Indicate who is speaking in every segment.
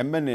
Speaker 1: MNA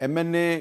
Speaker 1: MNA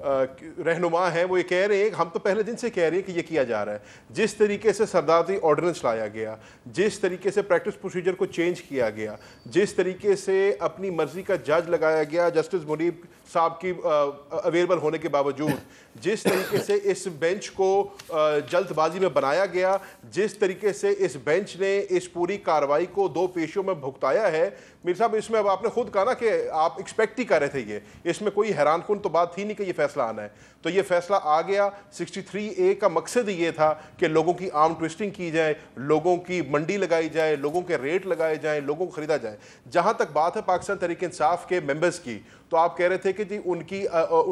Speaker 2: رہنما ہیں وہ یہ کہہ رہے ہیں کہ ہم تو پہلے دن سے کہہ رہے ہیں کہ یہ کیا جا رہا ہے. جس طریقے سے سرداری آرڈیننس لایا گیا, جس طریقے سے پریکٹس پروسیجر کو چینج کیا گیا, جس طریقے سے اپنی مرضی کا جج لگایا گیا جسٹس منیب صاحب کی اویلیبل ہونے کے باوجود, جس طریقے سے اس بینچ کو جلد بازی میں بنایا گیا, جس طریقے سے اس بینچ نے اس پوری کارروائی کو 2 پیشوں میں بھگتایا ہے, میر صاحب اس میں اب آپ نے خود کہا نا کہ آپ ایکسپیکٹ ہی کر رہے تھے, اس میں کوئی حیران کن تو بات تھی نہیں کہ یہ فیصلہ آنا ہے. تو یہ فیصلہ آ گیا. 63A کا مقصد یہ تھا کہ لوگوں کی آرم ٹوسٹنگ کی جائے, لوگوں کی منڈی لگائی جائے, لوگوں کے ریٹ لگائے جائیں, لوگوں کو خریدا جائے. جہاں تک بات ہے پاکستان تحریک انصاف کے ممبرز کی, تو آپ کہہ رہے تھے کہ جی ان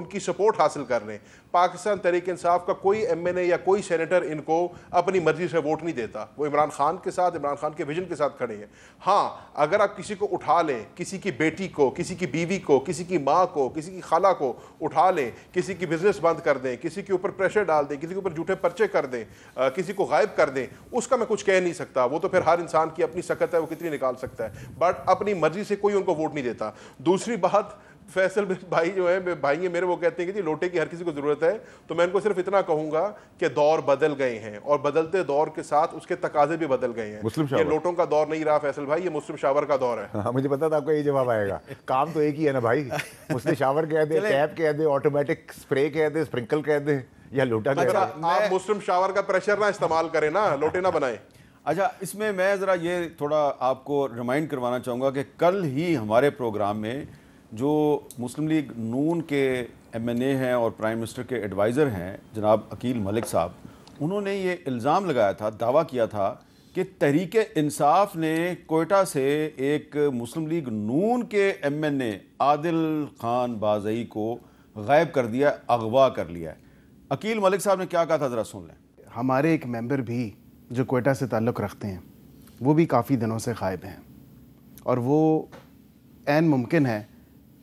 Speaker 2: کی سپورٹ حاصل کر لیں. پاکستان تحریک انصاف کا کوئی MNA یا کوئی سینیٹر ان کو اپنی مرضی سے ووٹ نہیں دیتا. وہ عمران خان کے ساتھ, عمران خان کے ویژن کے ساتھ کھڑے ہیں. ہاں, اگر آپ کسی کو اٹھا لیں, کسی کی بیٹی کو, کسی کی بیوی کو, کسی کی ماں کو, کسی کی خالہ کو اٹھا لیں, کسی کی بزنس بند کر دیں, کسی کے اوپر پریشر ڈال دیں, کسی کے اوپر جھوٹے پرچے کر دیں, کسی کو غائب کر دیں, اس کا میں کچھ کہہ نہیں سکتا. وہ تو پھر ہر انسان کی اپنی سکت ہے, وہ کتنی نکال سکتا ہے. بٹ اپنی مرضی سے کوئی ان کو ووٹ نہیں دیتا. دوسری بات, فیصل بھائی جو ہے بھائی ہیں میرے, وہ کہتے ہیں کہ جی لوٹے کی ہر کسی کو ضرورت ہے. تو میں ان کو صرف اتنا کہوں گا کہ دور بدل گئے ہیں, اور بدلتے دور کے ساتھ اس کے تقاضے بھی بدل گئے ہیں. یہ لوٹوں کا دور نہیں رہا فیصل بھائی, یہ مسلم شاور کا دور ہے.
Speaker 3: مجھے پتا تھا آپ کا یہ جواب آئے گا. کام تو ایک ہی ہے نا بھائی, مسلم شاور کہہ دے, ٹیپ کہہ دے, آٹومیٹک اسپرے کہہ دے, اسپرنکل کہہ دے, یا لوٹا کہہ دے.
Speaker 2: آپ مسلم شاور کا پریشر نہ استعمال کریں نا, لوٹے نہ بنائیں.
Speaker 1: اچھا, اس میں ذرا یہ تھوڑا آپ کو ریمائنڈ کروانا چاہوں گا کہ کل ہی ہمارے پروگرام میں جو مسلم لیگ نون کے MNA ہیں اور پرائم منسٹر کے ایڈوائزر ہیں جناب عقیل ملک صاحب, انہوں نے یہ الزام لگایا تھا, دعویٰ کیا تھا کہ تحریک انصاف نے کوئٹہ سے ایک مسلم لیگ نون کے MNA عادل خان بازئی کو غائب کر دیا, اغوا کر لیا ہے. عقیل ملک صاحب نے کیا کہا تھا, ذرا سن لیں.
Speaker 4: ہمارے ایک ممبر بھی جو کوئٹہ سے تعلق رکھتے ہیں, وہ بھی کافی دنوں سے غائب ہیں, اور وہ عین ممکن ہے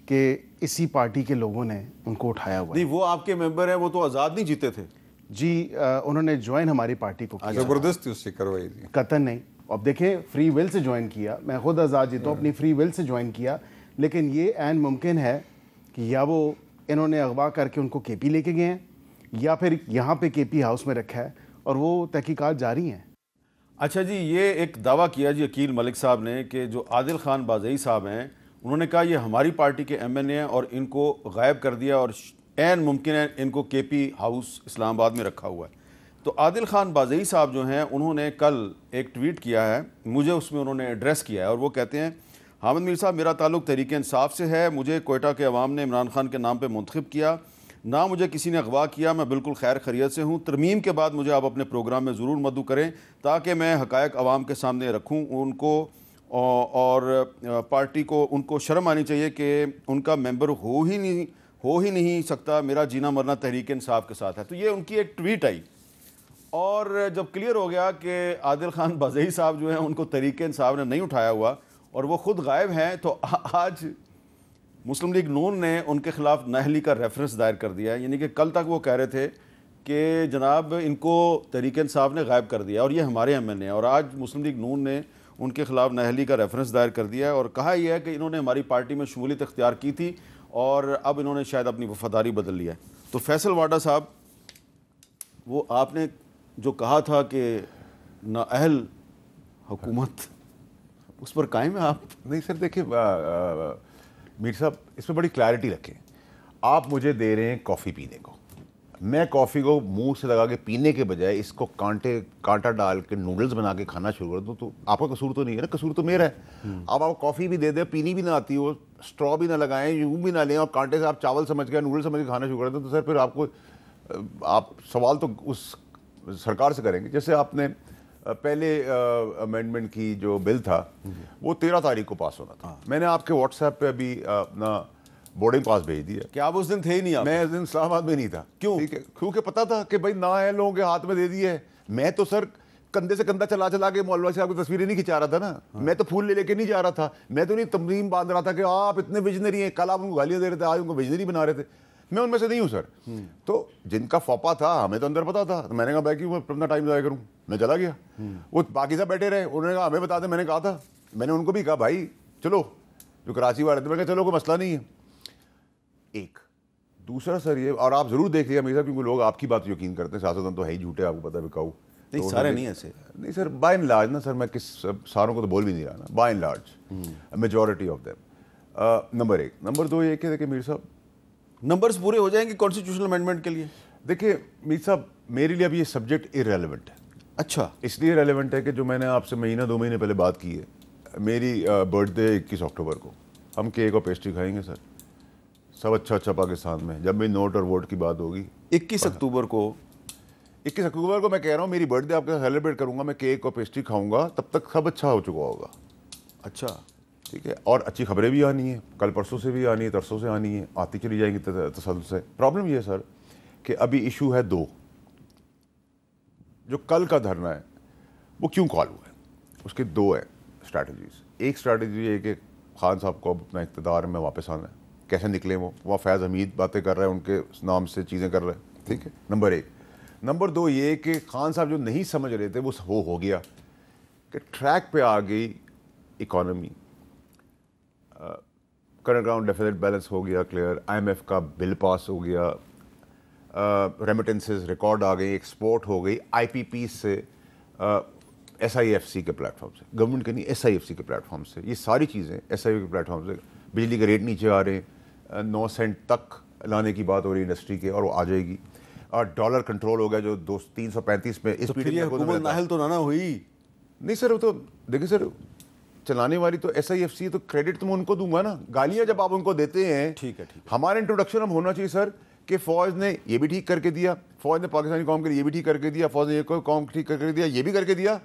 Speaker 4: کہ اسی پارٹی کے لوگوں نے ان کو اٹھایا ہوا ہے.
Speaker 1: نہیں, وہ آپ کے ممبر ہیں, وہ تو آزاد نہیں جیتے تھے.
Speaker 4: جی, انہوں نے جوائن ہماری پارٹی کو کیا,
Speaker 5: زبردستی اس سے کروائی تھی.
Speaker 4: قطعاً نہیں. اب دیکھیں, فری ول سے جوائن کیا, میں خود آزاد جیتا ہوں, اپنی فری ول سے جوائن کیا, لیکن یہ عین ممکن ہے کہ یا وہ انہوں نے اغوا کر کے ان کو KP لے کے گئے ہیں, یا پھر یہاں پہ KP ہاؤس میں رکھا ہے, اور وہ تحقیقات جاری ہیں.
Speaker 1: اچھا جی, یہ ایک دعویٰ کیا جی عقیل ملک صاحب نے کہ جو عادل خان بازئی صاحب ہیں, انہوں نے کہا یہ ہماری پارٹی کے MNA ہیں اور ان کو غائب کر دیا, اور عین ممکن ہے ان کو KP ہاؤس اسلام آباد میں رکھا ہوا ہے. تو عادل خان بازئی صاحب جو ہیں, انہوں نے کل ایک ٹویٹ کیا ہے, مجھے اس میں انہوں نے ایڈریس کیا ہے, اور وہ کہتے ہیں, حامد میر صاحب, میرا تعلق تحریک انصاف سے ہے, مجھے کوئٹہ کے عوام نے عمران خان کے نام پہ منتخب کیا, نہ مجھے کسی نے اغوا کیا, میں بالکل خیر خیریت سے ہوں. ترمیم کے بعد مجھے آپ اپنے پروگرام میں ضرور مدعو کریں تاکہ میں حقائق عوام کے سامنے رکھوں. ان کو اور پارٹی کو, ان کو شرم آنی چاہیے کہ ان کا ممبر ہو ہی نہیں سکتا, میرا جینا مرنا تحریک انصاف کے ساتھ ہے. تو یہ ان کی ایک ٹویٹ آئی, اور جب کلیئر ہو گیا کہ عادل خان بازئی صاحب جو ہیں ان کو تحریک انصاف نے نہیں اٹھایا ہوا اور وہ خود غائب ہیں, تو آج مسلم لیگ نون نے ان کے خلاف نااہلی کا ریفرنس دائر کر دیا ہے. یعنی کہ کل تک وہ کہہ رہے تھے کہ جناب ان کو تحریک انصاف نے غائب کر دیا اور یہ ہمارے MNA ہیں, اور آج مسلم لیگ نون نے ان کے خلاف نااہلی کا ریفرنس دائر کر دیا ہے, اور کہا یہ ہے کہ انہوں نے ہماری پارٹی میں شمولیت اختیار کی تھی اور اب انہوں نے شاید اپنی وفاداری بدل لیا ہے. تو فیصل واڈا صاحب, وہ آپ نے جو کہا تھا کہ نااہل حکومت, اس پر قائم ہے آپ؟
Speaker 3: نہیں سر, دیکھیں میر صاحب, اس میں بڑی کلیئرٹی رکھیں. آپ مجھے دے رہے ہیں کافی پینے کو, میں کافی کو منہ سے لگا کے پینے کے بجائے اس کو کانٹا ڈال کے نوڈلز بنا کے کھانا شروع کر دوں, تو آپ کا قصور تو نہیں ہے نا, قصور تو میرا ہے. آپ کافی بھی دے دیں, پینی بھی نہ آتی ہو, اسٹرا بھی نہ لگائیں, یوں بھی نہ لیں, اور کانٹے سے آپ چاول سمجھ کے, نوڈل سمجھ کے کھانا شروع کر دیں, تو سر پھر آپ سوال تو اس سرکار سے کریں گے. جیسے آپ نے پہلے امینڈمنٹ کی جو بل تھا وہ 13 تاریخ کو پاس ہونا تھا, میں نے آپ کے واٹس ایپ پہ ابھی اپنا بورڈنگ پاس بھیج دیا.
Speaker 1: کہ آپ اس دن تھے ہی نہیں؟
Speaker 3: میں اس دن اسلام آباد میں نہیں تھا.
Speaker 1: کیوں؟
Speaker 3: کیونکہ پتا تھا کہ بھائی نہ ہے, لوگوں کے ہاتھ میں دے دی ہے. میں تو سر کندھے سے کندھا چلا کے مولوی صاحب کی تصویریں نہیں کھچا رہا تھا نا, میں تو پھول لے کے نہیں جا رہا تھا, میں تو نہیں تمرین باندھ رہا تھا کہ آپ اتنے ویژنری ہیں, کل آپ ان کو گالیاں دے رہے تھے, آج ان کو ویژنری بنا رہے تھے. میں ان میں سے نہیں ہوں سر. تو جن کا فوپا تھا ہمیں تو اندر پتا تھا, میں نے کہا بھائی کیوں میں اپنا ٹائم ضائع کروں, میں چلا گیا. وہ باقی صاحب بیٹھے رہے, انہوں نے کہا ہمیں بتا دیں, میں نے کہا تھا, میں نے ان کو بھی کہا بھائی چلو, جو کراچی والے تھے, میں کہا چلو کوئی مسئلہ نہیں ہے. ایک دوسرا سر یہ, اور آپ ضرور دیکھ لیجیے میر صاحب, کیونکہ لوگ آپ کی بات یقین کرتے ہیں, سیاستدان تو ہے ہی جھوٹے, آپ کو پتہ ہے بکاؤ.
Speaker 1: نہیں سارے نہیں ایسے,
Speaker 3: نہیں سر, بائی اینڈ لارج نا سر, میں ساروں کو تو بول بھی نہیں رہا نا, by and large majority of them. Number 1. Number 2 یہ کہ دیکھیں میر صاحب,
Speaker 1: نمبرز پورے ہو جائیں گے کانسٹیٹیوشنل امینڈمنٹ کے لیے؟
Speaker 3: دیکھیے میر صاحب, میرے لیے اب یہ سبجیکٹ ارریلیونٹ ہے.
Speaker 1: اچھا,
Speaker 3: اس لیے ریلیونٹ ہے کہ جو میں نے آپ سے مہینہ 2 مہینے پہلے بات کی ہے, میری برتھ ڈے 21 اکتوبر کو, ہم کیک اور پیسٹری کھائیں گے سر, سب اچھا پاکستان میں. جب بھی نوٹ اور ووٹ کی بات ہوگی
Speaker 1: 21 اکتوبر کو
Speaker 3: میں کہہ رہا ہوں, میری برتھ ڈے آپ کے سیلیبریٹ کروں گا, میں کیک اور پیسٹری کھاؤں گا, تب تک سب اچھا ہو چکا ہوگا.
Speaker 1: اچھا
Speaker 3: ٹھیک ہے, اور اچھی خبریں بھی آنی ہیں, کل پرسوں سے بھی آنی ہے, ترسوں سے آنی ہے, آتی چلی جائیں گی تسلسل سے. پرابلم یہ ہے سر کہ ابھی ایشو ہے 2. جو کل کا دھرنا ہے وہ کیوں کال ہوا ہے, اس کے 2 ہیں اسٹریٹجیز. ایک اسٹریٹجی ہے کہ خان صاحب کو اپنا اقتدار میں واپس آنا ہے, کیسے نکلیں وہ فیض حمید باتیں کر رہے ہیں, ان کے نام سے چیزیں کر رہے ہیں, ٹھیک ہے, نمبر 1. نمبر 2 یہ کہ خان صاحب جو نہیں سمجھ رہے تھے وہ ہو گیا کہ ٹریک پہ آ گئی economy, current account deficit balance ہو گیا کلیئر, IMF کا بل پاس ہو گیا, ریمیٹنسز ریکارڈ آ گئی, ایکسپورٹ ہو گئی IPP سے, SIFC کے پلیٹ فارم سے, گورنمنٹ کے نہیں SIFC کے پلیٹ فارم سے, یہ ساری چیزیں SIFC کے پلیٹ فارم سے. بجلی کے ریٹ نیچے آ رہے ہیں, 9 سینٹ تک لانے کی بات ہو رہی ہے انڈسٹری کے, اور وہ آ جائے گی. اور ڈالر کنٹرول ہو گیا جو 335 میں اس
Speaker 1: پھر یہ حکومت نااہل تو نہ ہوئی.
Speaker 3: نہیں سر, وہ تو دیکھیں سر, چلانے والی تو SIFC, تو کریڈٹ تو میں ان کو دوں گا نا. گالیاں جب آپ ان کو دیتے ہیں,
Speaker 1: ٹھیک ہے,
Speaker 3: ہمارا انٹروڈکشن اب ہونا چاہیے سر کہ فوج نے یہ بھی ٹھیک کر کے دیا, فوج نے پاکستانی قوم کے لیے یہ بھی ٹھیک کر کے دیا, فوج نے یہ قوم ٹھیک کر کے دیا, یہ بھی کر کے دیا,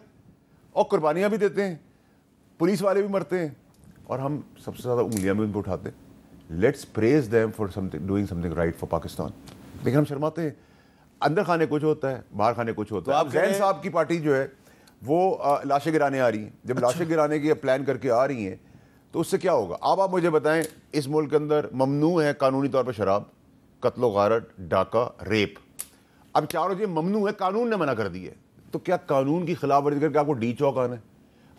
Speaker 3: اور قربانیاں بھی دیتے ہیں, پولیس والے بھی مرتے ہیں, اور ہم سب سے زیادہ انگلیاں بھی ان پہ اٹھاتے ہیں. Let's praise them for doing something right for Pakistan. لیکن ہم شرماتے ہیں, اندر کھانے کچھ ہوتا ہے, باہر کھانے کچھ ہوتا ہے. اب زین صاحب کی پارٹی جو ہے وہ لاشیں گرانے آ رہی ہیں. جب لاشیں گرانے کی پلان کر کے آ رہی ہیں تو اس سے کیا ہوگا؟ اب آپ مجھے بتائیں, اس ملک کے اندر ممنوع ہے قانونی طور پہ شراب, قتل و غارت, ڈاکہ, ریپ, اب چاروں چیزیں ممنوع ہے, قانون نے منع کر دی ہے. تو کیا قانون کی خلاف ورزی کر کے آپ کو ڈی چوک آنا ہے؟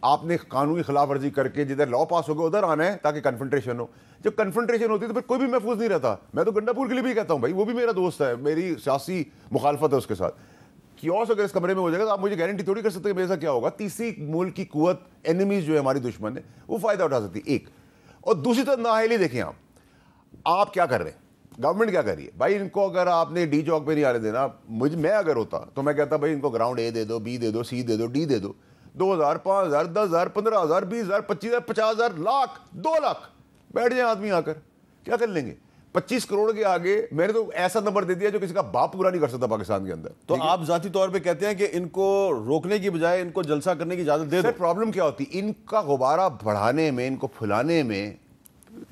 Speaker 3: آپ نے قانون کی خلاف ورزی کر کے جدھر لا پاس ہو گیا ادھر آنا ہے تاکہ کنفرنٹریشن ہو. جب کنفرنٹریشن ہوتی ہے تو پھر کوئی بھی محفوظ نہیں رہتا. میں تو گنڈا پور کے لیے بھی کہتا ہوں بھائی, وہ بھی میرا دوست ہے, میری سیاسی مخالفت ہے اس کے ساتھ. کیوس اگر اس کمرے میں ہو جائے گا تو آپ مجھے گارنٹی تھوڑی کر سکتے کہ میرے ساتھ کیا ہوگا. تیسری ملک کی قوت, اینیمیز جو ہے ہماری دشمن ہے, وہ فائدہ اٹھا سکتی ہے. ایک, اور دوسری طرف نااہلی دیکھیں, آپ کیا کر رہے ہیں, گورنمنٹ کیا کر رہی ہے بھائی. ان کو اگر آپ نے ڈی چوک پہ نہیں آنے دینا, میں اگر ہوتا تو میں کہتا بھائی ان کو گراؤنڈ A دے دو, B دے دو, C دے دو, D دے دو, 2000, 5000, 10000, 15000, 20000, 25000, 50000, لاکھ, 2 لاکھ, بیٹھ جائیں آدمی آ کر, کیا کر لیں گے. 25 کروڑ کے آگے میں نے تو ایسا نمبر دے دیا جو کسی کا باپ پورا نہیں کر سکتا پاکستان کے اندر.
Speaker 1: تو آپ ذاتی طور پہ کہتے ہیں کہ ان کو روکنے کی بجائے ان کو جلسہ کرنے کی اجازت دے دو.
Speaker 3: سر پرابلم کیا ہوتی ہے, ان کا غبارہ بڑھانے میں, ان کو پھلانے میں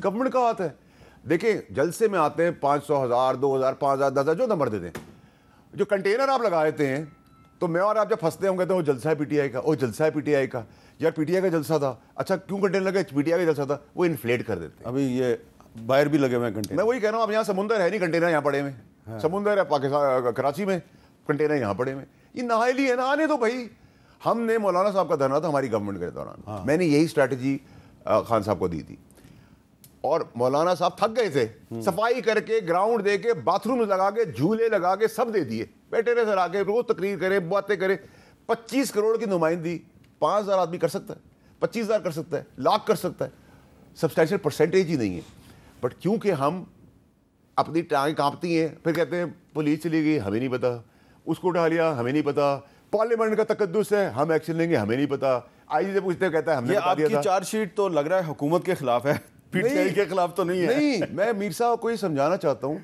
Speaker 3: گورنمنٹ کا ہاتھ ہے. دیکھیں جلسے میں آتے ہیں 500, 1000, 2000, 5000, 10000, جو نمبر دے دیں. جو کنٹینر آپ لگا دیتے ہیں تو میں اور آپ جب پھنستے ہوں کہتے ہیں وہ جلسہ ہے PTI کا, وہ جلسہ ہے PTI کا, یار PTI کا جلسہ تھا, اچھا کیوں کنٹینر لگا, PTI کا جلسہ تھا, وہ انفلیٹ کر دیتے ہیں.
Speaker 1: ابھی یہ باہر بھی لگے ہوئے ہیں کنٹینر.
Speaker 3: میں وہی کہہ رہا ہوں, اب یہاں سمندر ہے نہیں, کنٹینر یہاں پڑے ہوئے, سمندر ہے پاکستان کراچی میں, کنٹینر یہاں پڑے ہوئے. یہ نااہلی ہے نا, آنے دو بھائی. ہم نے مولانا صاحب کا دھرنا تھا ہماری گورنمنٹ کے دوران, میں نے یہی اسٹریٹجی خان صاحب کو دی تھی, اور مولانا صاحب تھک گئے تھے, صفائی کر کے, گراؤنڈ دے کے, باتھ روم لگا کے, جھولے لگا کے, سب دے دیے. بیٹھے رہے سر آ کے, روز تقریر کرے, باتیں کرے. 25 کروڑ کی نمائندگی 5000 آدمی کر سکتا ہے, 25000 کر سکتا ہے, لاکھ کر سکتا ہے. سبسٹینشیل پرسنٹیج ہی نہیں ہے. بٹ کیونکہ ہم اپنی ٹانگیں کانپتی ہیں, پھر کہتے ہیں پولیس چلی گئی, ہمیں نہیں پتا, اس کو اٹھا لیا, ہمیں نہیں پتا, پارلیمنٹ کا تقدس ہے, ہم ایکشن لیں گے, ہمیں نہیں پتا. آئی سے پوچھتے کہتا ہے ہم نے بتا دیا تھا.
Speaker 1: آپ کی چارج شیٹ تو لگ رہا ہے حکومت کے خلاف ہے, PTI کے خلاف تو نہیں ہے.
Speaker 3: نہیں, میں میر صاحب کو یہ سمجھانا چاہتا ہوں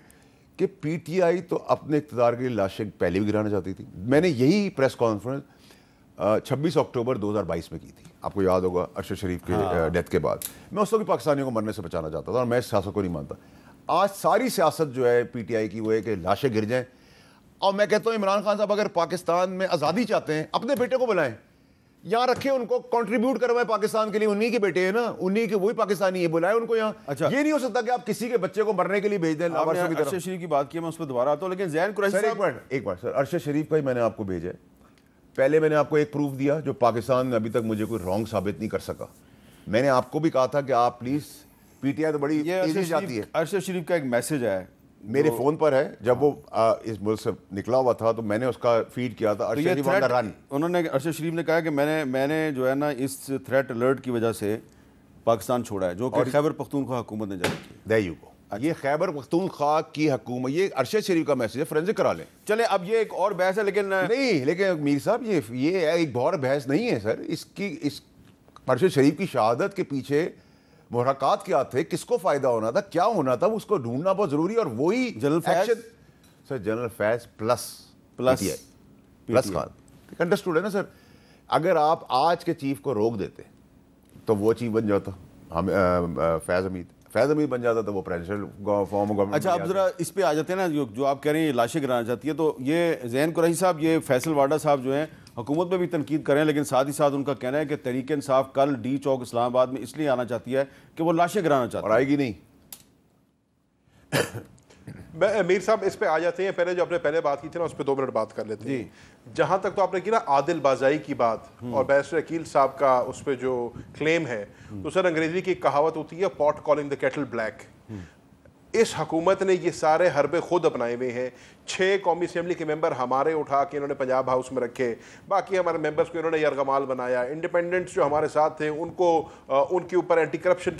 Speaker 3: کہ PTI تو اپنے اقتدار کے لیے لاشیں پہلے بھی گرانا چاہتی تھی. میں نے یہی پریس کانفرنس 26 اکتوبر 2022 میں کی تھی, آپ کو یاد ہوگا, ارشد شریف کے ڈیتھ کے بعد. میں اس وقت بھی پاکستانیوں کو مرنے سے بچانا چاہتا تھا, اور میں سیاست کو نہیں مانتا. آج ساری سیاست جو ہے PTI کی وہ ہے کہ لاشیں گر جائیں. اور میں کہتا ہوں عمران خان صاحب اگر پاکستان میں آزادی چاہتے ہیں, اپنے بیٹے کو بلائیں, یہاں رکھیں, ان کو کنٹریبیوٹ کروائیں پاکستان کے لیے. انہی کے بیٹے ہیں نا, انہی کے, وہی پاکستانی ہے, بلائیں ان کو یہاں. یہ نہیں ہو سکتا کہ آپ کسی کے بچے کو مرنے کے لیے بھیج دیں.
Speaker 1: ارشد شریف کی بات کی, میں اس پہ دوبارہ آتا ہوں, لیکن زین قریشی صاحب
Speaker 3: ایک بار سر, ارشد شریف کا ہی میں نے آپ کو بھیجا ہے. پہلے میں نے آپ کو ایک پروف دیا جو پاکستان میں ابھی تک مجھے کوئی رانگ ثابت نہیں کر سکا. میں نے آپ کو بھی کہا تھا کہ آپ پلیز, PTI تو بڑی تیزی جاتی ہے.
Speaker 1: ارشد شریف کا ایک میسج ہے
Speaker 3: میرے فون پر ہے, جب وہ اس ملک سے نکلا ہوا تھا تو میں نے اس کا فیڈ کیا تھا. ارشد شریف آن دا رن.
Speaker 1: انہوں نے, ارشد شریف نے کہا کہ میں نے جو ہے نا اس تھریٹ الرٹ کی وجہ سے پاکستان چھوڑا ہے, جو کہ خیبر پختونخوا حکومت نے جاری کی.
Speaker 3: There you go. یہ خیبر پختونخوا کی حکومت, یہ ارشد شریف کا میسج ہے, فورینسک کرا لیں.
Speaker 1: چلے اب یہ ایک اور بحث ہے, لیکن
Speaker 3: میر صاحب یہ ایک اور بحث نہیں ہے سر. اس ارشد شریف کی شہادت کے پیچھے محرکات کیا تھے, کس کو فائدہ ہونا تھا, کیا ہونا تھا, اس کو ڈھونڈنا بہت ضروری ہے. اور وہی
Speaker 1: جنرل فیض
Speaker 3: سر, جنرل فیض پلس خان انڈرسٹوڈ ہے نا سر. اگر آپ آج کے چیف کو روک دیتے تو وہ چیف بن جاتا, فیض حمید بن جاتا, تو وہ پریزیڈنٹ فارم گورنمنٹ.
Speaker 1: اچھا اب ذرا اس پہ آ جاتے ہیں نا, جو آپ کہہ رہے ہیں لاشیں گرانا چاہتی ہے, تو یہ زین قریشی صاحب, یہ فیصل واڈا صاحب جو ہیں حکومت پہ بھی تنقید کریں, لیکن ساتھ ہی ساتھ ان کا کہنا ہے کہ تحریک انصاف کل ڈی چوک اسلام آباد میں اس لیے آنا چاہتی ہے کہ وہ لاشیں گرانا چاہتی ہے,
Speaker 3: اور آئے گی نہیں.
Speaker 2: میر صاحب اس پہ آ جاتے ہیں. پہلے جو آپ نے پہلے بات کی تھی نا, اس پہ 2 منٹ بات کر لیتے ہیں. جہاں تک تو آپ نے کی نا عادل بازائی کی بات, اور بیرسٹر عقیل صاحب کا اس پہ جو کلیم ہے, تو سر انگریزی کی ایک کہاوت ہوتی ہے, پاٹ کالنگ دا کیٹل بلیک. اس حکومت نے یہ سارے حربے خود اپنائے ہوئے ہیں. 6 قومی اسمبلی کے ممبر ہمارے اٹھا کے انہوں نے پنجاب ہاؤس میں رکھے, باقی ہمارے ممبرز کو انہوں نے یرغمال بنایا. انڈیپینڈنٹس جو ہمارے ساتھ تھے ان کو ان کے اوپر اینٹی کرپشن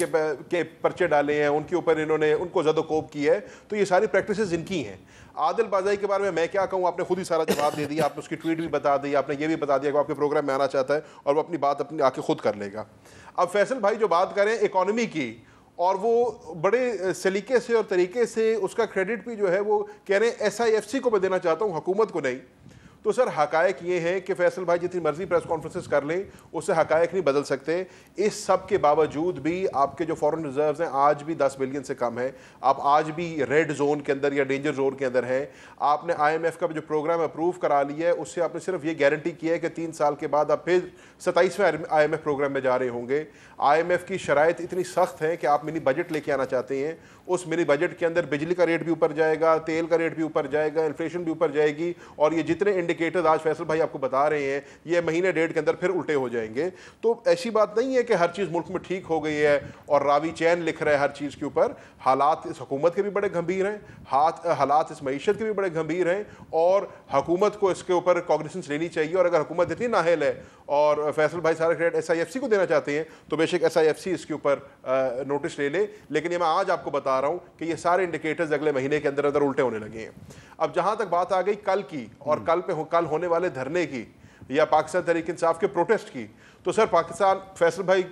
Speaker 2: کے پرچے ڈالے ہیں, ان کے اوپر انہوں نے ان کو زد و کوب کی ہے. تو یہ ساری پریکٹسز ان کی ہیں. عادل بازائی کے بارے میں کیا کہوں, آپ نے خود ہی سارا جواب دے دیا. آپ نے اس کی ٹویٹ بھی بتا دی, آپ نے یہ بھی بتا دیا کہ وہ آپ کے پروگرام میں آنا چاہتا ہے اور وہ اپنی بات اپنی آ کے خود کر لے گا. اب فیصل بھائی جو بات کریں اکانومی کی, اور وہ بڑے سلیقے سے اور طریقے سے اس کا کریڈٹ بھی جو ہے وہ کہہ رہے ہیں SIFC کو میں دینا چاہتا ہوں, حکومت کو نہیں. تو سر حقائق یہ ہیں کہ فیصل بھائی جتنی مرضی پریس کانفرنسز کر لیں, اس سے حقائق نہیں بدل سکتے. اس سب کے باوجود بھی آپ کے جو فورن ریزروز ہیں آج بھی 10 بلین سے کم ہیں. آپ آج بھی ریڈ زون کے اندر یا ڈینجر زون کے اندر ہیں. آپ نے IMF کا جو پروگرام اپروو کرا لیا ہے, اس سے آپ نے صرف یہ گارنٹی کی ہے کہ 3 سال کے بعد آپ پھر 27ویں IMF پروگرام میں جا رہے ہوں گے. IMF کی شرائط اتنی سخت ہیں کہ آپ منی بجٹ لے کے آنا چاہتے ہیں. اس منی بجٹ کے اندر بجلی کا ریٹ بھی اوپر جائے گا, تیل کا ریٹ بھی اوپر جائے گا, انفلیشن بھی اوپر جائے گی, اور یہ جتنے انڈیکیٹرز آج فیصل بھائی آپ کو بتا رہے ہیں یہ مہینے ڈیڑھ کے اندر پھر الٹے ہو جائیں گے. تو ایسی بات نہیں ہے کہ ہر چیز ملک میں ٹھیک ہو گئی ہے اور راوی چین لکھ رہا ہے ہر چیز کے اوپر. حالات اس حکومت کے بھی بڑے گھمبیر ہیں, حالات اس معیشت کے بھی بڑے گھمبیر ہیں, اور حکومت کو اس کے اوپر کاگنیسنس لینی چاہیے. اور اگر حکومت اتنی نااہل ہے اور فیصل بھائی سارا کریڈٹ SIFC کو دینا چاہتے ہیں, تو بے شک SIFC اس کے اوپر نوٹس لے لے. لیکن یہ میں آج آپ کو بتا رہا ہوں کہ یہ سارے انڈیکیٹرز اگلے مہینے کے اندر اندر الٹے ہونے لگے ہیں. اب جہاں تک بات آ گئی کل کی, اور کل ہونے والے دھرنے کی یا پاکستان تحریک انصاف کے پروٹیسٹ کی, تو سر پاکستان, فیصل بھائی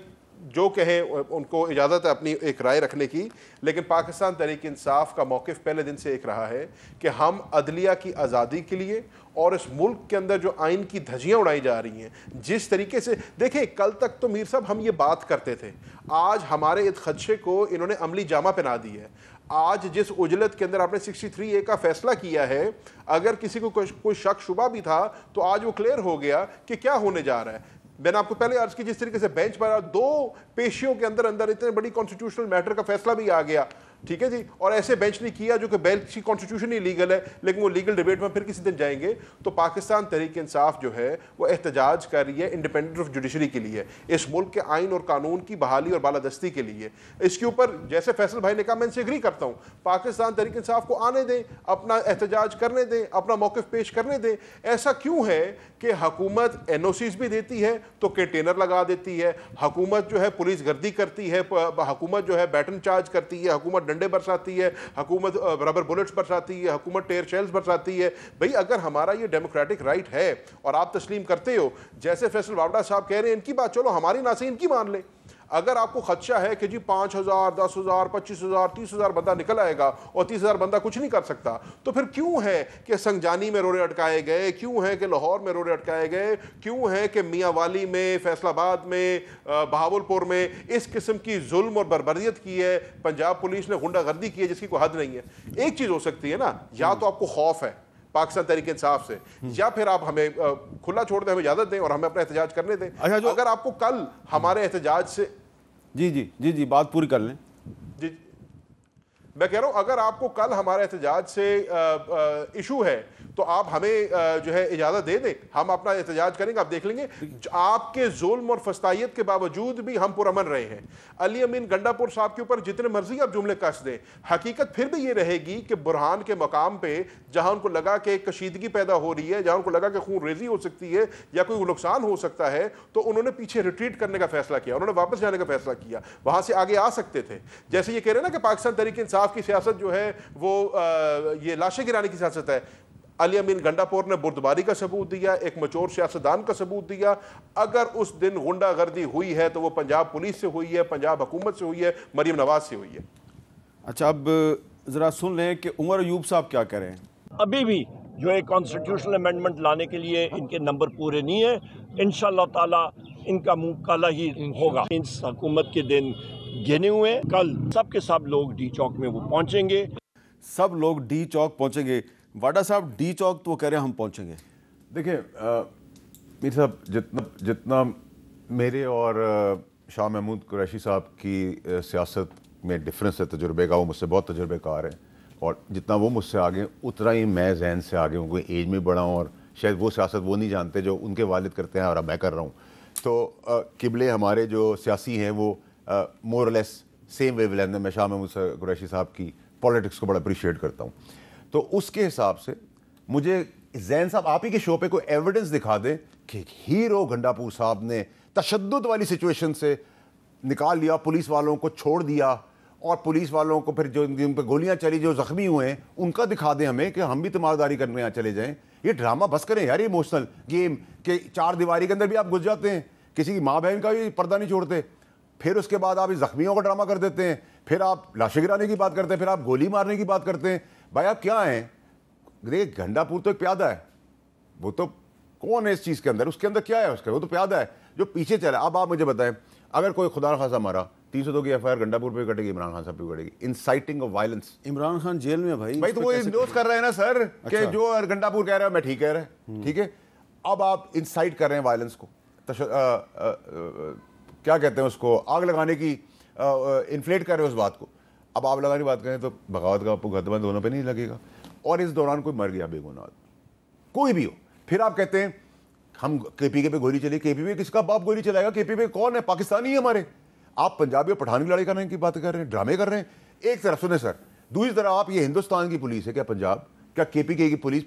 Speaker 2: جو کہیں ان کو اجازت ہے اپنی ایک رائے رکھنے کی, لیکن پاکستان تحریک انصاف کا موقف پہلے دن سے ایک رہا ہے کہ ہم عدلیہ کی آزادی کے لیے, اور اس ملک کے اندر جو آئین کی دھجیاں اڑائی جا رہی ہیں جس طریقے سے, دیکھیں کل تک تو میر صاحب ہم یہ بات کرتے تھے, آج ہمارے اس خدشے کو انہوں نے عملی جامہ پہنا دی ہے. آج جس اجلت کے اندر آپ نے 63A کا فیصلہ کیا ہے, اگر کسی کو کوئی شک شبہ بھی تھا تو آج وہ کلیئر ہو گیا کہ کیا ہونے جا رہا ہے. میں نے آپ کو پہلے عرض کی جس طریقے سے بینچ پر 2 پیشیوں کے اندر اتنے بڑی کانسٹیٹیوشنل میٹر کا فیصلہ بھی آ گیا, ٹھیک ہے جی, اور ایسے بینچ نہیں کیا جو کہ بیلچ کانسٹیٹیوشن ہی لیگل ہے, لیکن وہ لیگل ڈیبیٹ میں پھر کسی دن جائیں گے. تو پاکستان تحریک انصاف جو ہے وہ احتجاج کر رہی ہے انڈیپینڈنٹ آف جوڈیشری کے لیے, اس ملک کے آئین اور قانون کی بحالی اور بالادستی کے لیے. اس کے اوپر جیسے فیصل بھائی نے کہا, میں ان سے اگری کرتا ہوں, پاکستان تحریک انصاف کو آنے دیں, اپنا احتجاج کرنے دیں, اپنا موقف پیش کرنے دیں. ایسا کیوں ہے کہ حکومت NOCs بھی دیتی ہے تو کنٹینر لگا دیتی ہے, حکومت جو ہے پولیس گردی کرتی ہے, حکومت جو ہے بیٹن چارج کرتی ہے, حکومت ڈنڈے برساتی ہے, حکومت ربر بلٹس برساتی ہے, حکومت ٹیئر شیلز برساتی ہے. بھئی اگر ہمارا یہ ڈیموکریٹک رائٹ ہے اور آپ تسلیم کرتے ہو, جیسے فیصل واوڈا صاحب کہہ رہے ہیں ان کی بات چھوڑو, ہماری نہ صحیح ان کی مان لیں. اگر آپ کو خدشہ ہے کہ جی 5,000 10,000 25,000 30,000 بندہ نکل آئے گا اور 30,000 بندہ کچھ نہیں کر سکتا, تو پھر کیوں ہے کہ سنگجانی میں روڑے اٹکائے گئے, کیوں ہے کہ لاہور میں روڑے اٹکائے گئے, کیوں ہے کہ میاں والی میں, فیصل آباد میں, بہاولپور میں اس قسم کی ظلم اور بربریت کی ہے پنجاب پولیس نے, غنڈہ گردی کی ہے جس کی کوئی حد نہیں ہے. ایک چیز ہو سکتی ہے نا, یا تو آپ کو خوف ہے پاکستان تحریک انصاف سے, یا پھر آپ ہمیں کھلا چھوڑ دیں, ہمیں اجازت دیں اور ہمیں اپنا احتجاج کرنے دیں. اگر آپ کو کل ہمارے احتجاج سے
Speaker 1: جی بات پوری کر لیں.
Speaker 2: میں کہہ رہا ہوں اگر آپ کو کل ہمارے احتجاج سے ایشو ہے تو آپ ہمیں جو ہے اجازت دے دیں, ہم اپنا احتجاج کریں گے, آپ دیکھ لیں گے آپ کے ظلم اور فسطائیت کے باوجود بھی ہم پرامن رہے ہیں. علی امین گنڈا پور صاحب کے اوپر جتنے مرضی آپ جملے کس دیں, حقیقت پھر بھی یہ رہے گی کہ برہان کے مقام پہ جہاں ان کو لگا کہ کشیدگی پیدا ہو رہی ہے, جہاں ان کو لگا کہ خون ریزی ہو سکتی ہے یا کوئی نقصان ہو سکتا ہے, تو انہوں نے پیچھے ریٹریٹ کرنے کا فیصلہ کیا, انہوں نے واپس جانے کا فیصلہ کیا. وہاں سے آگے آ سکتے تھے. جیسے یہ کہہ رہے ہیں نا کہ پاکستان تحریک انصاف کی سیاست جو ہے وہ یہ لاشیں گرانے کی سیاست ہے. علی امین گنڈا پور نے بردباری کا ثبوت دیا, ایک مچور سیاستدان کا ثبوت دیا. اگر اس دن غنڈہ گردی ہوئی ہے تو وہ پنجاب پولیس سے ہوئی ہے, پنجاب حکومت سے ہوئی ہے, مریم نواز سے ہوئی ہے.
Speaker 1: اچھا اب ذرا سن لیں کہ عمر ایوب صاحب کیا کہہ رہے ہیں.
Speaker 5: ابھی بھی جو ہے کانسٹیٹیوشنل امینڈمنٹ لانے کے لیے ان کے نمبر پورے نہیں ہیں. انشاءاللہ تعالی ان کا منہ کالا ہی ہوگا. اس حکومت کے دن گنے ہوئے ہیں. کل سب کے سب لوگ ڈی چوک میں وہ پہنچیں گے.
Speaker 1: سب لوگ ڈی چوک پہنچیں گے. واڈا صاحب ڈی چوک تو وہ کہہ رہے ہیں ہم پہنچیں گے.
Speaker 3: دیکھیں میر صاحب جتنا میرے اور شاہ محمود قریشی صاحب کی سیاست میں ڈفرینس ہے تجربے کا, وہ مجھ سے بہت تجربے کار ہیں, اور جتنا وہ مجھ سے آگے اتنا ہی میں ذہن سے آگے ہوں, کوئی ایج میں بڑا ہوں, اور شاید وہ سیاست وہ نہیں جانتے جو ان کے والد کرتے ہیں اور اب میں کر رہا ہوں. تو قبلے ہمارے جو سیاسی ہیں وہ مور اور لیس سیم ویو لینتھ میں. میں شاہ محمود قریشی صاحب کی پولیٹکس کو بڑا اپریشیٹ کرتا ہوں. تو اس کے حساب سے مجھے زین صاحب آپ ہی کے شو پہ کوئی ایویڈنس دکھا دیں کہ ہیرو گنڈا پور صاحب نے تشدد والی سچویشن سے نکال لیا, پولیس والوں کو چھوڑ دیا, اور پولیس والوں کو پھر جو ان پہ گولیاں چلی جو زخمی ہوئے ہیں ان کا دکھا دیں ہمیں کہ ہم بھی تیمارداری کرنے یہاں چلے جائیں. یہ ڈرامہ بس کریں یار, یہ ایموشنل گیم کہ چار دیواری کے اندر بھی آپ گھس جاتے ہیں, کسی کی ماں بہن کا بھی پردہ نہیں چھوڑتے, پھر اس کے بعد آپ زخمیوں کا ڈرامہ کر دیتے ہیں, پھر آپ لاشیں گرانے کی بات کرتے ہیں, پھر آپ گولی مارنے کی بات کرتے ہیں. بھائی آپ کیا ہیں؟ دیکھ گنڈا پور تو ایک پیادہ ہے, وہ تو کون ہے اس چیز کے اندر, اس کے اندر کیا ہے اس کا, وہ تو پیادہ ہے جو پیچھے چلا. اب آپ مجھے بتائیں اگر کوئی خدا نخواستہ مارا 302 کی ایف آئی آر گنڈا پور پہ کٹے گی, عمران خان صاحب پہ کٹے گی. Inciting of violence.
Speaker 1: Imran Khan جیل میں بھائی
Speaker 3: تو وہ انڈورس کر رہے ہیں نا سر کہ جو گنڈا پور کہہ رہا ہے میں ٹھیک کہہ رہا ہے, ٹھیک ہے. اب آپ انسائٹ کر رہے ہیں وائلنس کو, کیا کہتے ہیں اس کو, آگ لگانے کی, انفلیٹ کر رہے ہیں اس بات کو. اب آگ لگانے کی بات کریں تو بغاوت کا مقدمہ دونوں پہ نہیں لگے گا, اور اس دوران کوئی مر گیا بے گناہ کوئی بھی ہو, پھر آپ کہتے ہیں ہم کے پی کے پہ گولی چلی. کے پی پہ کس کا باپ گولی چلائے گا؟ کے پی پہ کون ہے؟ پاکستانی ہے ہمارے. آپ پنجابی اور پٹھان کی لڑائی کرنے کی بات کر رہے ہیں, ڈرامے کر رہے ہیں. ایک طرف سنیں سر, دوسری طرف آپ یہ ہندوستان کی پولیس ہے کیا پنجاب, کیا کے پی کے کی پولیس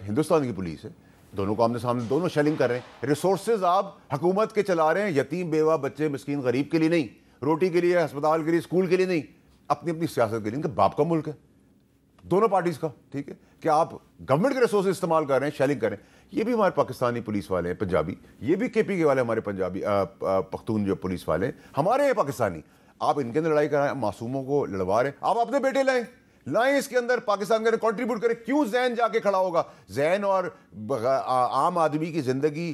Speaker 3: ہندوستان کی پولیس ہے؟ دونوں کو آمنے سامنے, دونوں شیلنگ کر رہے ہیں. ریسورسز آپ حکومت کے چلا رہے ہیں, یتیم بیوہ بچے مسکین غریب کے لیے نہیں, روٹی کے لیے, ہسپتال کے لیے, اسکول کے لیے نہیں, اپنی اپنی سیاست کے لیے. ان کے باپ کا ملک ہے دونوں پارٹیز کا, ٹھیک ہے, کہ آپ گورنمنٹ کے ریسورسز استعمال کر رہے ہیں, شیلنگ کر رہے ہیں. یہ بھی ہمارے پاکستانی پولیس والے ہیں پنجابی, یہ بھی کے پی کے والے ہمارے پنجابی پختون جو پولیس والے ہیں ہمارے ہیں پاکستانی. آپ ان کے اندر لڑائی کر رہے ہیں, معصوموں کو لڑوا رہے ہیں. آپ اپنے بیٹے لائیں اس کے اندر, پاکستان کے اندر کنٹریبیوٹ کریں. کیوں زین جا کے کھڑا ہوگا؟ زین اور عام آدمی کی زندگی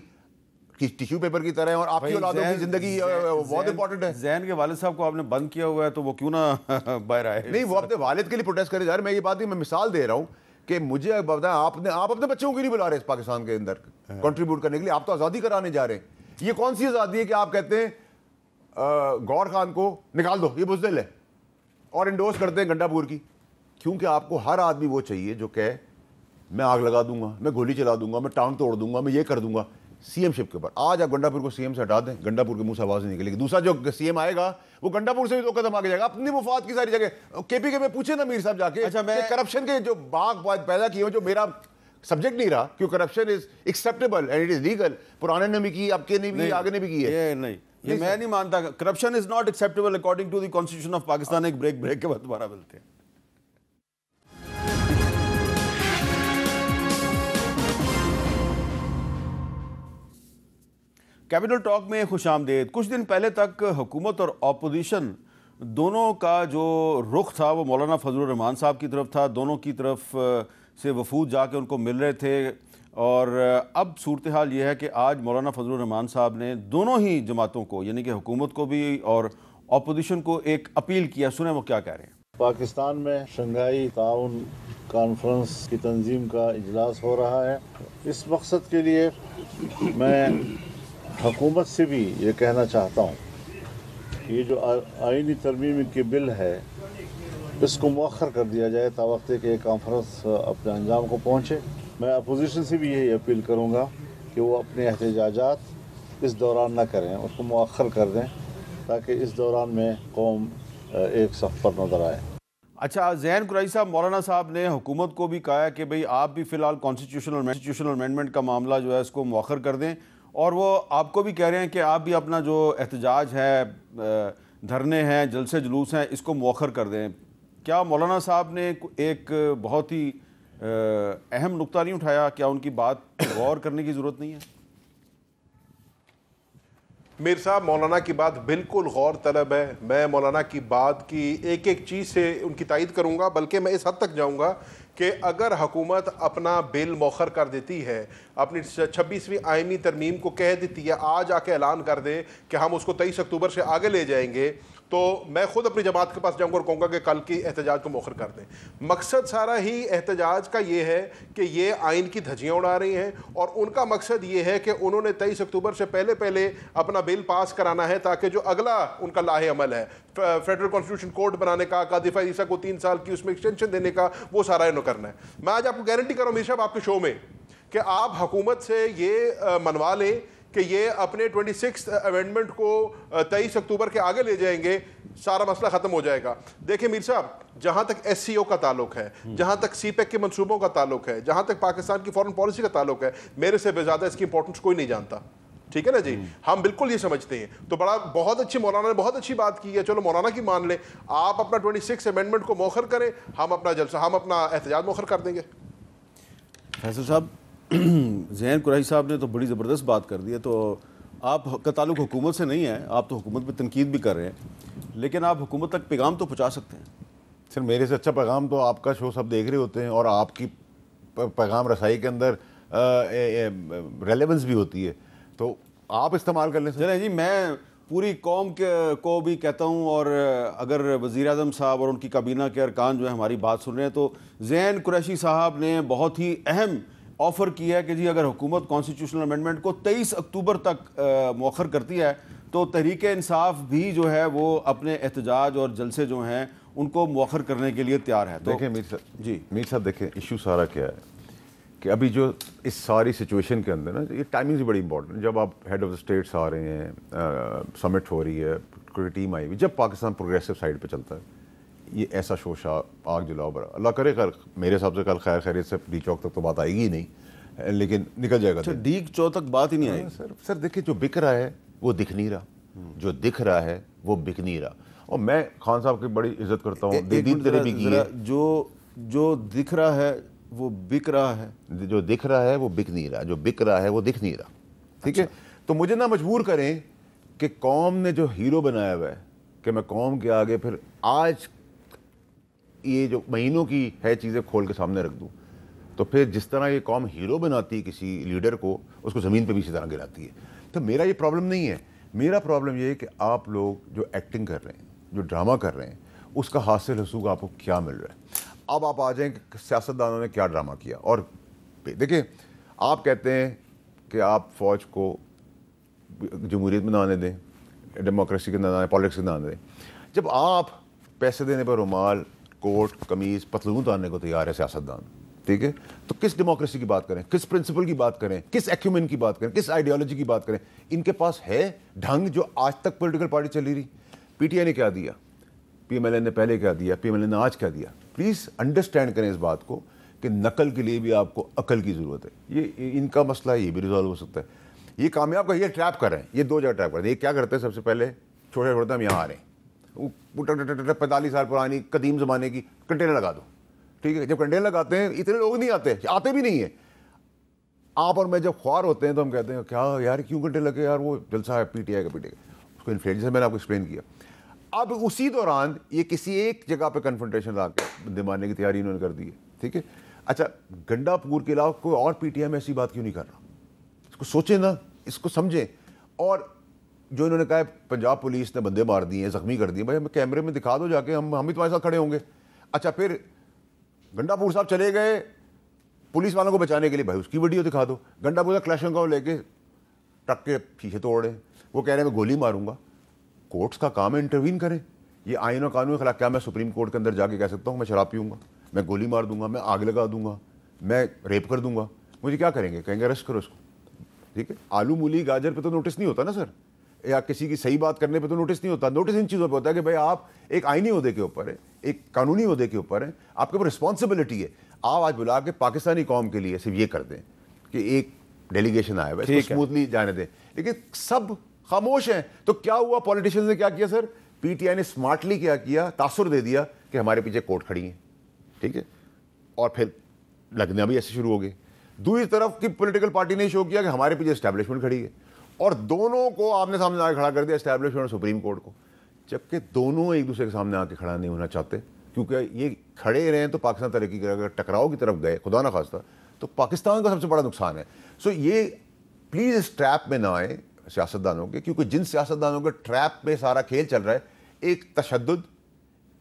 Speaker 3: ٹیشو پیپر کی طرح ہے, اور آپ کی اولادوں کی زندگی بہت امپورٹنٹ ہے.
Speaker 1: زین کے والد صاحب کو آپ نے بند کیا ہوا ہے تو وہ کیوں نہ باہر آئے؟
Speaker 3: نہیں, وہ اپنے والد کے لیے پروٹیسٹ کرے جا رہے. میں یہ بات نہیں, میں مثال دے رہا ہوں کہ مجھے بتائیں آپ اپنے بچوں کو نہیں بلا رہے اس پاکستان کے اندر کنٹریبیوٹ کرنے کے لیے. آپ تو آزادی کرانے جا رہے ہیں. یہ کون سی آزادی ہے کہ آپ کہتے ہیں گور خان کو نکال دو, یہ بزدل ہے, اور انڈورس کرتے ہیں گنڈا پور کی؟ کیونکہ آپ کو ہر آدمی وہ چاہیے جو کہے میں آگ لگا دوں گا, میں گولی چلا دوں گا, میں ٹانگ توڑ دوں گا, میں یہ کر دوں گا. سی ایم شپ کے اوپر آج آپ گنڈا پور کو سی ایم سے ہٹا دیں, گنڈا پور کے منہ سے آواز نہیں نکلے گی. دوسرا جو سی ایم آئے گا وہ گنڈا پور سے بھی 2 قدم آگے جائے گا, اپنی مفاد کی ساری جگہ. کے پی کے میں پوچھیں نا میر صاحب جا کے, کرپشن کے جو باغ پیدا کیے جو میرا سبجیکٹ نہیں رہا, کیوں corruption is acceptable and it is legal. پرانے نے بھی کی, اب کے نے بھی, آگے نے بھی کی ہے.
Speaker 1: نہیں, یہ میں نہیں مانتا. Corruption is not acceptable according to the constitution of Pakistan. ایک بریک کے بعد دوبارہ ملتے ہیں. کیپٹل ٹاک میں خوش آمدید. کچھ دن پہلے تک حکومت اور اپوزیشن دونوں کا جو رخ تھا وہ مولانا فضل الرحمان صاحب کی طرف تھا. دونوں کی طرف سے وفود جا کے ان کو مل رہے تھے, اور اب صورتحال یہ ہے کہ آج مولانا فضل الرحمان صاحب نے دونوں ہی جماعتوں کو, یعنی کہ حکومت کو بھی اور اپوزیشن کو, ایک اپیل کیا. سنیں وہ کیا کہہ رہے ہیں.
Speaker 6: پاکستان میں شنگھائی تعاون کانفرنس کی تنظیم کا اجلاس ہو رہا ہے. اس مقصد کے لیے میں حکومت سے بھی یہ کہنا چاہتا ہوں کہ یہ جو آئینی ترمیم کی بل ہے اس کو مؤخر کر دیا جائے تا وقت کہ یہ کانفرنس اپنے انجام کو پہنچے. میں اپوزیشن سے بھی یہی اپیل کروں گا کہ وہ اپنے احتجاجات اس دوران نہ کریں, اس کو مؤخر کر دیں تاکہ اس دوران میں قوم ایک صف پر نظر آئے.
Speaker 1: اچھا زین قریشی صاحب, مولانا صاحب نے حکومت کو بھی کہا ہے کہ بھئی آپ بھی فی الحال کانسٹیٹیوشنل امینڈمنٹ کا معاملہ جو ہے اس کو مؤخر کر دیں, اور وہ آپ کو بھی کہہ رہے ہیں کہ آپ بھی اپنا جو احتجاج ہے, دھرنے ہیں, جلسے جلوس ہیں, اس کو مؤخر کر دیں. کیا مولانا صاحب نے ایک بہت ہی اہم نقطہ نہیں اٹھایا؟ کیا ان کی بات غور کرنے کی ضرورت نہیں ہے؟
Speaker 2: میر صاحب, مولانا کی بات بالکل غور طلب ہے. میں مولانا کی بات کی ایک ایک چیز سے ان کی تائید کروں گا, بلکہ میں اس حد تک جاؤں گا کہ اگر حکومت اپنا بل مؤخر کر دیتی ہے, اپنی 26ویں آئینی ترمیم کو کہہ دیتی ہے, آج آ کے اعلان کر دے کہ ہم اس کو 23 اکتوبر سے آگے لے جائیں گے, تو میں خود اپنی جماعت کے پاس جاؤں گا اور کہوں گا کہ کل کی احتجاج کو مؤخر کر دیں. مقصد سارا ہی احتجاج کا یہ ہے کہ یہ آئین کی دھجیاں اڑا رہی ہیں, اور ان کا مقصد یہ ہے کہ انہوں نے 23 اکتوبر سے پہلے اپنا بل پاس کرانا ہے, تاکہ جو اگلا ان کا لاہے عمل ہے فیڈرل کانسٹیٹیوشن کوڈ بنانے کا, قاضی عیسیٰ کو 3 سال کی اس میں ایکسٹینشن دینے کا, وہ سارا انہوں کرنا ہے. میں آج آپ کو گارنٹی کر رہا ہوں میر صاحب آپ کے شو میں کہ آپ حکومت سے یہ منوا لیں کہ یہ اپنے 26 امینڈمنٹ کو 23 اکتوبر کے آگے لے جائیں گے, سارا مسئلہ ختم ہو جائے گا. دیکھیں میر صاحب, جہاں تک ایس سی او کا تعلق ہے, جہاں تک سی پیک کے منصوبوں کا تعلق ہے, جہاں تک پاکستان کی فورن پالیسی کا تعلق ہے, میرے سے زیادہ اس کی امپورٹنس کوئی نہیں جانتا. ٹھیک ہے نا جی, ہم بالکل یہ سمجھتے ہیں. تو بہت اچھی مولانا نے بہت اچھی بات کی ہے, چلو مولانا کی مان لیں, آپ اپنا 26 امینڈمنٹ کو مؤخر کریں, ہم اپنا احتجاج مؤخر کر دیں گے.
Speaker 1: فیصل صاحب, زین قریشی صاحب نے تو بڑی زبردست بات کر دی ہے. تو آپ کا تعلق حکومت سے نہیں ہے, آپ تو حکومت پہ تنقید بھی کر رہے ہیں, لیکن آپ حکومت تک پیغام تو پہنچا سکتے ہیں.
Speaker 3: سر میرے سے اچھا پیغام تو آپ کا شو سب دیکھ رہے ہوتے ہیں, اور آپ کی پیغام رسائی کے اندر ریلیونس بھی ہوتی ہے, تو آپ استعمال کر لیں.
Speaker 1: چلیں جی, میں پوری قوم کو بھی کہتا ہوں, اور اگر وزیر اعظم صاحب اور ان کی کابینہ کے ارکان جو ہے ہماری بات سن رہے ہیں, تو زین قریشی صاحب نے بہت ہی اہم آفر کیا ہے کہ جی اگر حکومت کانسٹیٹیوشنل امینڈمنٹ کو 23 اکتوبر تک مؤخر کرتی ہے, تو تحریک انصاف بھی جو ہے وہ اپنے احتجاج اور جلسے جو ہیں ان کو مؤخر کرنے کے لیے تیار ہے.
Speaker 3: دیکھیں میر صاحب دیکھیں ایشو سارا کیا ہے کہ ابھی جو اس ساری سچویشن کے اندر نا, یہ ٹائمنگ بھی بڑی امپورٹنٹ. جب آپ ہیڈ آف دا اسٹیٹس آ رہے ہیں, سمٹ ہو رہی ہے, کوئی ٹیم آئی ہوئی, جب پاکستان پروگریسو سائڈ پہ چلتا ہے, یہ ایسا شوشا آگ جلاؤ برا, اللہ کرے کل میرے حساب سے کل خیر خیریت سے ڈی چوک تک تو بات آئے گی نہیں, لیکن نکل جائے گا.
Speaker 1: ڈی چوک تک بات ہی نہیں آئی
Speaker 3: سر. دیکھیں جو بک رہا ہے وہ دکھ نہیں رہا, جو دکھ رہا ہے وہ بک نہیں رہا. اور میں خان صاحب کی بڑی عزت کرتا ہوں,
Speaker 1: جو دکھ رہا ہے وہ بک رہا ہے,
Speaker 3: جو دکھ رہا ہے وہ بک نہیں رہا, جو بک رہا ہے وہ دکھ نہیں رہا. ٹھیک ہے, تو مجھے نہ مجبور کریں کہ قوم نے جو ہیرو بنایا ہوا ہے کہ میں قوم کے آگے پھر آج یہ جو مہینوں کی ہے چیزیں کھول کے سامنے رکھ دوں, تو پھر جس طرح یہ قوم ہیرو بناتی ہے کسی لیڈر کو, اس کو زمین پہ بھی اسی طرح گراتی ہے. تو میرا یہ پرابلم نہیں ہے. میرا پرابلم یہ ہے کہ آپ لوگ جو ایکٹنگ کر رہے ہیں, جو ڈرامہ کر رہے ہیں, اس کا حاصل حصول آپ کو کیا مل رہا ہے. اب آپ آ جائیں کہ سیاستدانوں نے کیا ڈرامہ کیا. اور دیکھیں آپ کہتے ہیں کہ آپ فوج کو جمہوریت میں نہ آنے دیں, ڈیموکریسی کے نہ آنے, پالیٹکس کے نہ آنے دیں. جب آپ پیسے دینے پر رومال, کوٹ, قمیض, پتلون اتارنے کو تیار ہے سیاستدان, ٹھیک ہے, تو کس ڈیموکریسی کی بات کریں, کس پرنسپل کی بات کریں, کس ایکیومن کی بات کریں, کس آئیڈیالوجی کی بات کریں. ان کے پاس ہے ڈھنگ جو آج تک پولیٹیکل پارٹی چلی رہی. پی ٹی آئی نے کیا دیا, پی ایم ایل این نے پہلے کیا دیا, پی ایم ایل این نے آج کیا دیا. پلیز انڈرسٹینڈ کریں اس بات کو کہ نقل کے لیے بھی آپ کو عقل کی ضرورت ہے. یہ ان کا مسئلہ ہے, یہ بھی ریزالو ہو سکتا ہے. یہ کامیاب کا یہ ٹریپ کر رہے ہیں, یہ 2 جگہ ٹریپ کر رہے ہیں. یہ کیا کرتے ہیں, سب سے پہلے چھوٹے چھوٹے ہم یہاں آ رہے ہیں, 45 سال پرانی قدیم زمانے کی کنٹینر لگا دو, ٹھیک ہے. جب کنٹینر لگاتے ہیں اتنے لوگ نہیں آتے بھی نہیں ہیں. آپ اور میں جب خوار ہوتے ہیں تو ہم کہتے ہیں کیا یار کیوں کنٹینر لگے, یار وہ جلسہ ہے پی ٹی آئی کا, اس کو انفلیٹ, جیسے میں نے آپ کو ایکسپلین کیا. اب اسی دوران یہ کسی ایک جگہ پہ کنفرنٹیشن لا کے بندے مارنے کی تیاری انہوں نے کر دی ہے, ٹھیک ہے. اچھا گنڈا پور کے علاوہ کوئی اور پی ٹی آئی میں ایسی بات کیوں نہیں کر رہا؟ اس کو سوچیں نا, اس کو سمجھیں. اور جو انہوں نے کہا ہے پنجاب پولیس نے بندے مار دیے ہیں, زخمی کر دیے, بھائی ہمیں کیمرے میں دکھا دو جا کے, ہم بھی تمہارے ساتھ کھڑے ہوں گے. اچھا پھر گنڈا پور صاحب چلے گئے پولیس والوں کو بچانے کے لیے, بھائی اس کی ویڈیو دکھا دو. گنڈا پور کا کلیشن کو لے کے ٹک کے شیشے توڑ رہے ہیں, وہ کہہ رہے ہیں میں گولی ماروں گا. کورٹس کا کام ہے انٹروین کریں, یہ آئین و قانون کے خلاف کیا میں سپریم کورٹ کے اندر جا کے کہہ سکتا ہوں میں شراب پیوں گا, میں گولی مار دوں گا, میں آگ لگا دوں گا, میں ریپ کر دوں گا؟ مجھے کیا کریں گے؟ کہیں گے ارسٹ کرو اس کو. ٹھیک ہے, آلو مولی گاجر پہ تو نوٹس نہیں ہوتا نا سر, یا کسی کی صحیح بات کرنے پہ تو نوٹس نہیں ہوتا. نوٹس ان چیزوں پہ ہوتا ہے کہ بھائی آپ ایک آئینی عہدے کے اوپر ہیں, ایک قانونی عہدے کے اوپر ہیں, آپ کے اوپر رسپانسبلٹی ہے. آپ آج بلا کے پاکستانی قوم کے لیے صرف یہ کر دیں کہ ایک ڈیلیگیشن آیا ہے, اس کو اسموتھلی جانے دیں, لیکن سب خاموش ہیں. تو کیا ہوا؟ پولیٹیشنز نے کیا کیا سر؟ پی ٹی آئی نے اسمارٹلی کیا کیا, تاثر دے دیا کہ ہمارے پیچھے کورٹ کھڑی ہیں. ٹھیک ہے, اور پھر لگنا بھی ایسے شروع ہو گئے. دوسری طرف کی پولیٹیکل پارٹی نے شو کیا کہ ہمارے پیچھے اسٹیبلشمنٹ کھڑی ہے, اور دونوں کو آپ نے سامنے آ کے کھڑا کر دیا, اسٹیبلشمنٹ اور سپریم کورٹ کو, جبکہ دونوں ایک دوسرے کے سامنے آ کے کھڑا نہیں ہونا چاہتے, کیونکہ یہ کھڑے رہیں تو پاکستان ترقی کرے. اگر ٹکراؤ کی طرف گئے خدا نہ خواستہ تو پاکستان کا سب سے بڑا نقصان ہے. سو یہ پلیز اس ٹریپ میں نہ آئے سیاستدانوں کے, کیونکہ جن سیاستدانوں کے ٹریپ میں سارا کھیل چل رہا ہے, ایک تشدد,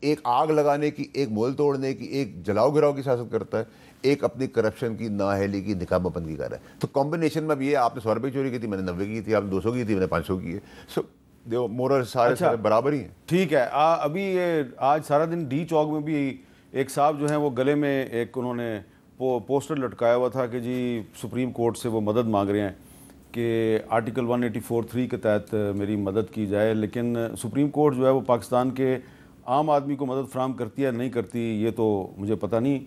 Speaker 3: ایک آگ لگانے کی, ایک مول توڑنے کی, ایک جلاؤ گراؤ کی سیاست کرتا ہے, ایک اپنی کرپشن کی, نااہلی کی, نکامہ پندی کر رہا ہے. تو کمبینیشن میں بھی یہ, آپ نے 100 روپے چوری کی تھی, میں نے 90 کی تھی, آپ نے 200 کی تھی, میں نے 500 کی ہے. سو دیو مورل سارے برابر ہی ہیں.
Speaker 1: ٹھیک ہے. ابھی یہ آج سارا دن ڈی چوک میں بھی ایک صاحب جو ہیں وہ گلے میں ایک انہوں نے پوسٹر لٹکایا ہوا تھا کہ جی سپریم کورٹ سے وہ مدد مانگ رہے ہیں کہ آرٹیکل 184(3) کے تحت میری مدد کی جائے. لیکن سپریم کورٹ جو ہے وہ پاکستان کے عام آدمی کو مدد فراہم کرتی ہے نہیں کرتی یہ تو مجھے پتہ نہیں,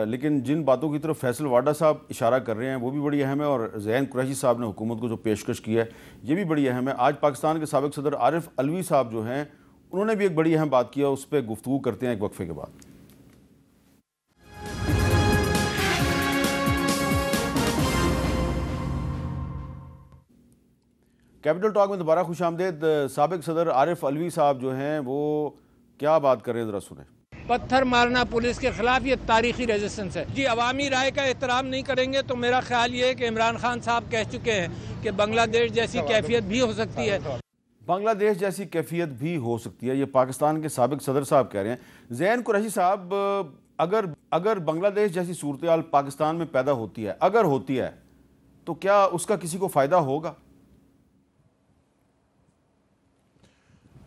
Speaker 1: لیکن جن باتوں کی طرف فیصل واڈا صاحب اشارہ کر رہے ہیں وہ بھی بڑی اہم ہے, اور زین قریشی صاحب نے حکومت کو جو پیشکش کی ہے یہ بھی بڑی اہم ہے. آج پاکستان کے سابق صدر عارف علوی صاحب جو ہیں انہوں نے بھی ایک بڑی اہم بات کیا, اس پہ گفتگو کرتے ہیں ایک وقفے کے بعد. کیپٹل ٹاک میں دوبارہ خوش آمدید. سابق صدر عارف علوی صاحب جو ہیں وہ کیا بات کر رہے ہیں ذرا سنیں.
Speaker 7: پتھر مارنا پولیس کے خلاف یہ تاریخی ریزسٹنس ہے. جی عوامی رائے کا احترام نہیں کریں گے تو میرا خیال یہ ہے کہ عمران خان صاحب کہہ چکے ہیں کہ بنگلہ دیش جیسی کیفیت بھی ہو سکتی ہے.
Speaker 1: بنگلہ دیش جیسی کیفیت بھی ہو سکتی ہے, یہ پاکستان کے سابق صدر صاحب کہہ رہے ہیں. زین قریشی صاحب, اگر بنگلہ دیش جیسی صورتحال پاکستان میں پیدا ہوتی ہے, اگر ہوتی ہے, تو کیا اس کا کسی کو فائدہ ہوگا؟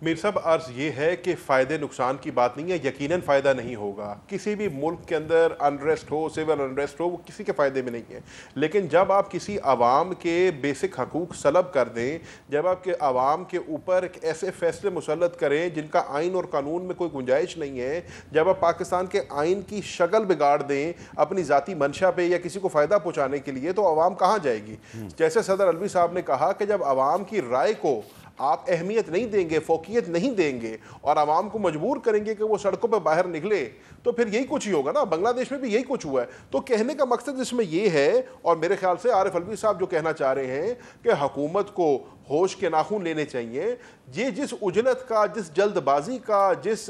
Speaker 2: میر صاحب عرض یہ ہے کہ فائدے نقصان کی بات نہیں ہے, یقیناً فائدہ نہیں ہوگا. کسی بھی ملک کے اندر انریسٹ ہو, سول انریسٹ ہو, وہ کسی کے فائدے میں نہیں ہے. لیکن جب آپ کسی عوام کے بیسک حقوق سلب کر دیں, جب آپ کے عوام کے اوپر ایسے فیصلے مسلط کریں جن کا آئین اور قانون میں کوئی گنجائش نہیں ہے, جب آپ پاکستان کے آئین کی شکل بگاڑ دیں اپنی ذاتی منشا پہ یا کسی کو فائدہ پہنچانے کے لیے, تو عوام کہاں جائے گی؟ جیسے صدر علوی صاحب نے کہا کہ جب عوام کی رائے کو آپ اہمیت نہیں دیں گے, فوقیت نہیں دیں گے, اور عوام کو مجبور کریں گے کہ وہ سڑکوں پہ باہر نکلے, تو پھر یہی کچھ ہی ہوگا نا. بنگلہ دیش میں بھی یہی کچھ ہوا ہے. تو کہنے کا مقصد اس میں یہ ہے, اور میرے خیال سے عارف علوی صاحب جو کہنا چاہ رہے ہیں کہ حکومت کو ہوش کے ناخن لینے چاہیے. یہ جس عجلت کا, جس جلد بازی کا, جس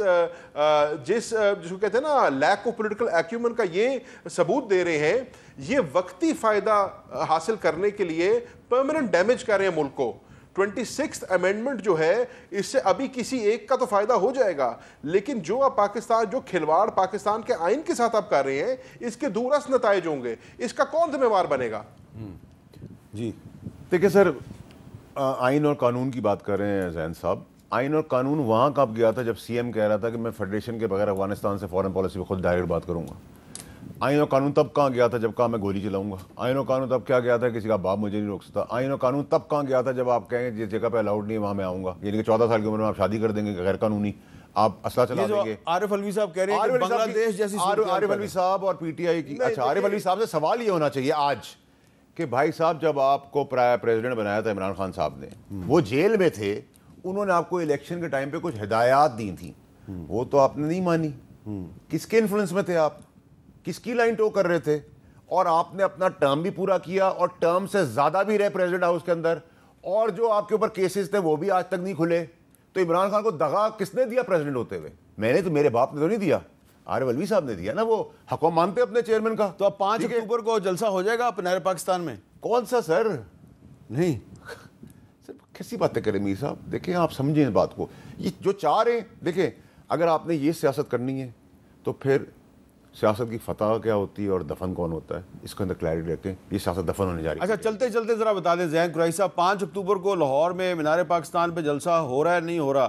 Speaker 2: کو کہتے ہیں نا لیک آف پولیٹیکل ایکیومن کا یہ ثبوت دے رہے ہیں, یہ وقتی فائدہ حاصل کرنے کے لیے پرماننٹ ڈیمیج کر رہے ہیں ملک کو. 26th امینڈمنٹ جو ہے اس سے ابھی کسی ایک کا تو فائدہ ہو جائے گا, لیکن جو آپ پاکستان, جو کھلواڑ پاکستان کے آئین کے ساتھ آپ کر رہے ہیں, اس کے دورس نتائج ہوں گے. اس کا کون ذمہ وار بنے گا؟
Speaker 3: جی دیکھیں سر, آئین اور قانون کی بات کر رہے ہیں زین صاحب. آئین اور قانون وہاں کب گیا تھا جب سی ایم کہہ رہا تھا کہ میں فیڈریشن کے بغیر افغانستان سے فورن پالیسی پہ خود ڈائریکٹ بات کروں گا. آئین و قانون تب کہاں گیا تھا جب کہا میں گولی چلاؤں گا. آئین و قانون تب کیا گیا تھا کسی کا باپ مجھے نہیں روک سکتا. آئین و قانون تب کہاں گیا تھا جب آپ کہیں جس جگہ پہ الاؤڈ نہیں ہے وہاں میں آؤں گا, یعنی کہ 14 سال کی عمر میں آپ شادی کر دیں گے غیر قانونی, آپ اسلحہ چلا دیں گے.
Speaker 1: عارف علوی صاحب کہہ رہے ہیں کہ بنگلہ دیش جیسی
Speaker 3: عارف علوی صاحب اور پی ٹی آئی کی, اچھا عارف علوی صاحب سے سوال یہ ہونا چاہیے آج کہ بھائی صاحب جب آپ کو پریزیڈنٹ بنایا تھا عمران خان صاحب نے, وہ جیل میں تھے, انہوں نے آپ کو الیکشن کے ٹائم پہ کچھ ہدایات دی تھیں, وہ تو آپ نے نہیں مانی. کس کے انفلوئنس میں تھے آپ, کس کی لائن ٹو کر رہے تھے؟ اور آپ نے اپنا ٹرم بھی پورا کیا, اور ٹرم سے زیادہ بھی رہے پریزیڈنٹ ہاؤس کے اندر, اور جو آپ کے اوپر کیسز تھے وہ بھی آج تک نہیں کھلے. تو عمران خان کو دغا کس نے دیا پریزیڈنٹ ہوتے ہوئے؟ میں نے تو, میرے باپ نے تو نہیں دیا, عارف علوی صاحب نے دیا نا. وہ حق مانتے اپنے چیئرمین کا.
Speaker 1: تو اب 5 اکتوبر کو جلسہ ہو جائے گا نہر پاکستان میں؟
Speaker 3: کون سا سر؟
Speaker 1: نہیں
Speaker 3: سر کیسی باتیں کریں میر صاحب, دیکھیں آپ سمجھیں اس بات کو. یہ جو چاہ رہے ہیں, دیکھیں اگر آپ نے یہ سیاست کرنی ہے تو پھر سیاست کی فتح کیا ہوتی ہے اور دفن کون ہوتا ہے, اس کے اندر کلیئرٹی رکھیں. یہ سیاست دفن ہونے جا رہی ہے.
Speaker 1: اچھا چلتے چلتے ذرا بتا دیں زین قریشی صاحب, 5 اکتوبر کو لاہور میں مینار پاکستان پہ جلسہ ہو رہا ہے نہیں ہو رہا,